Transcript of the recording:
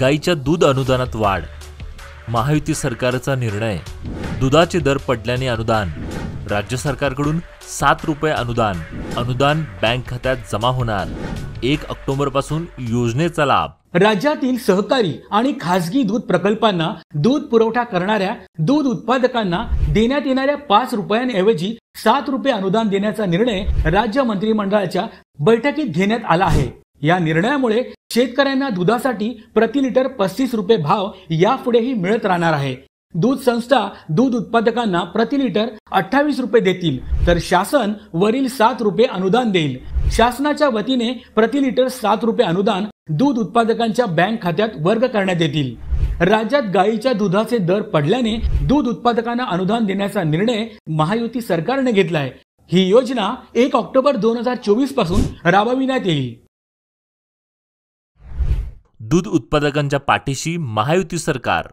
गाईच्या दूध अनुदानात वाढ, महायुती सरकारचा निर्णय, दुधाचे दर पडल्याने अनुदान, राज्य सरकारकडून 7 रुपये अनुदान बँक खात्यात जमा होणार, 1 ऑक्टोबरपासून योजनेचा लाभ। राज्यातील सहकारी आणि खासगी दूध प्रकल्पांना दूध पुरवठा करणाऱ्या दूध उत्पादकांना देण्यात येणाऱ्या 5 रुपयांऐवजी 7 रुपये अनुदान देण्याचा निर्णय राज्य मंत्रिमंडळाच्या बैठकीत घेण्यात आला आहे। या निर्णयामुळे शेतकऱ्यांना दुधासाठी प्रति लिटर 35 रुपये भाव यापुढेही मिळत राहणार आहे। दूध संस्था दूध उत्पादकांना प्रति लिटर 28 रुपये देतील, तर शासन वरील 7 रुपये अनुदान देईल। शासनाच्या वतीने प्रति लिटर 7 रुपये अनुदान दूध उत्पादकांच्या बँक खात्यात वर्ग करण्यात येतील। राज्यात गाईच्या दुधाचे दर पडल्याने दूध उत्पादकांना अनुदान देण्याचा निर्णय महायुती सरकारने घेतलाय। ही योजना 1 ऑक्टोबर 2024 पासून राबविण्यात येईल। दूध उत्पादकांच्या पाठीशी महायुती सरकार।